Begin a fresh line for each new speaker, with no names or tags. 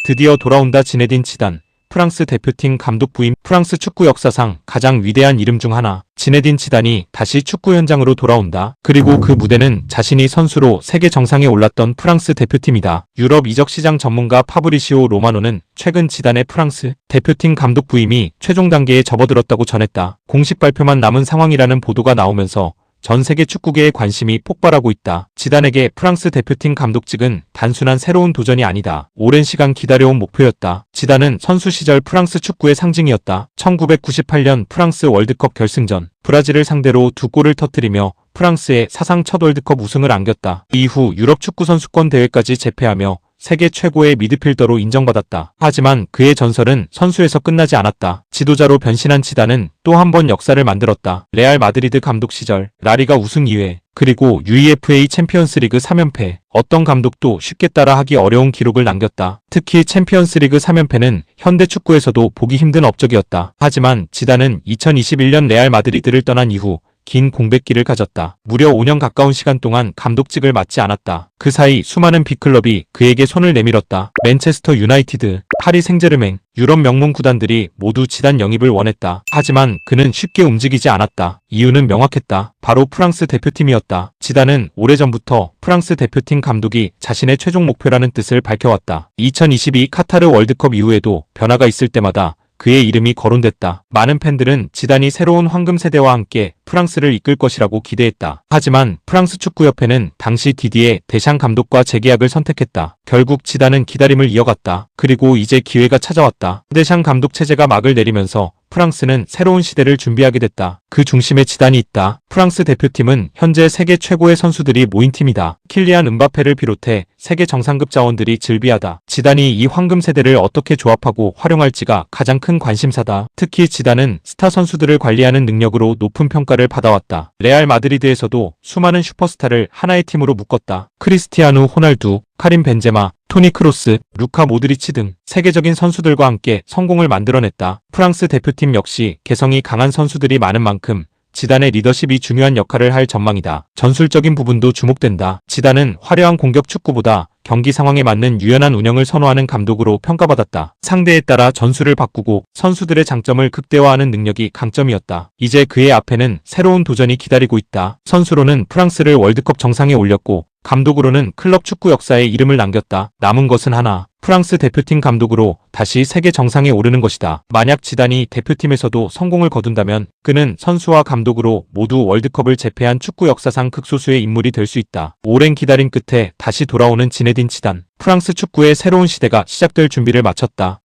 드디어 돌아온다. 지네딘 지단, 프랑스 대표팀 감독 부임. 프랑스 축구 역사상 가장 위대한 이름 중 하나, 지네딘 지단이 다시 축구 현장으로 돌아온다. 그리고 그 무대는 자신이 선수로 세계 정상에 올랐던 프랑스 대표팀이다. 유럽 이적 시장 전문가 파브리시오 로마노는 최근 지단의 프랑스 대표팀 감독 부임이 최종 단계에 접어들었다고 전했다. 공식 발표만 남은 상황이라는 보도가 나오면서 전 세계 축구계의 관심이 폭발하고 있다. 지단에게 프랑스 대표팀 감독직은 단순한 새로운 도전이 아니다. 오랜 시간 기다려온 목표였다. 지단은 선수 시절 프랑스 축구의 상징이었다. 1998년 프랑스 월드컵 결승전, 브라질을 상대로 2골을 터뜨리며 프랑스의 사상 첫 월드컵 우승을 안겼다. 이후 유럽 축구 선수권 대회까지 제패하며 세계 최고의 미드필더로 인정받았다. 하지만 그의 전설은 선수에서 끝나지 않았다. 지도자로 변신한 지단은 또 한 번 역사를 만들었다. 레알 마드리드 감독 시절 라리가 우승 2회, 그리고 UEFA 챔피언스리그 3연패. 어떤 감독도 쉽게 따라하기 어려운 기록을 남겼다. 특히 챔피언스리그 3연패는 현대 축구에서도 보기 힘든 업적이었다. 하지만 지단은 2021년 레알 마드리드를 떠난 이후 긴 공백기를 가졌다. 무려 5년 가까운 시간 동안 감독직을 맡지 않았다. 그 사이 수많은 빅클럽이 그에게 손을 내밀었다. 맨체스터 유나이티드, 파리 생제르맹, 유럽 명문 구단들이 모두 지단 영입을 원했다. 하지만 그는 쉽게 움직이지 않았다. 이유는 명확했다. 바로 프랑스 대표팀이었다. 지단은 오래전부터 프랑스 대표팀 감독이 자신의 최종 목표라는 뜻을 밝혀왔다. 2022 카타르 월드컵 이후에도 변화가 있을 때마다 그의 이름이 거론됐다. 많은 팬들은 지단이 새로운 황금 세대와 함께 프랑스를 이끌 것이라고 기대했다. 하지만 프랑스 축구협회는 당시 디디에 데샹 감독과 재계약을 선택했다. 결국 지단은 기다림을 이어갔다. 그리고 이제 기회가 찾아왔다. 데샹 감독 체제가 막을 내리면서 프랑스는 새로운 시대를 준비하게 됐다. 그 중심에 지단이 있다. 프랑스 대표팀은 현재 세계 최고의 선수들이 모인 팀이다. 킬리안 음바페를 비롯해 세계 정상급 자원들이 즐비하다. 지단이 이 황금 세대를 어떻게 조합하고 활용할지가 가장 큰 관심사다. 특히 지단은 스타 선수들을 관리하는 능력으로 높은 평가를 받아왔다. 레알 마드리드에서도 수많은 슈퍼스타를 하나의 팀으로 묶었다. 크리스티아누 호날두, 카림 벤제마, 토니 크로스, 루카 모드리치 등 세계적인 선수들과 함께 성공을 만들어냈다. 프랑스 대표팀 역시 개성이 강한 선수들이 많은 만큼 지단의 리더십이 중요한 역할을 할 전망이다. 전술적인 부분도 주목된다. 지단은 화려한 공격 축구보다 경기 상황에 맞는 유연한 운영을 선호하는 감독으로 평가받았다. 상대에 따라 전술을 바꾸고 선수들의 장점을 극대화하는 능력이 강점이었다. 이제 그의 앞에는 새로운 도전이 기다리고 있다. 선수로는 프랑스를 월드컵 정상에 올렸고 감독으로는 클럽 축구 역사에 이름을 남겼다. 남은 것은 하나, 프랑스 대표팀 감독으로 다시 세계 정상에 오르는 것이다. 만약 지단이 대표팀에서도 성공을 거둔다면 그는 선수와 감독으로 모두 월드컵을 제패한 축구 역사상 극소수의 인물이 될 수 있다. 오랜 기다림 끝에 다시 돌아오는 지네딘 지단. 프랑스 축구의 새로운 시대가 시작될 준비를 마쳤다.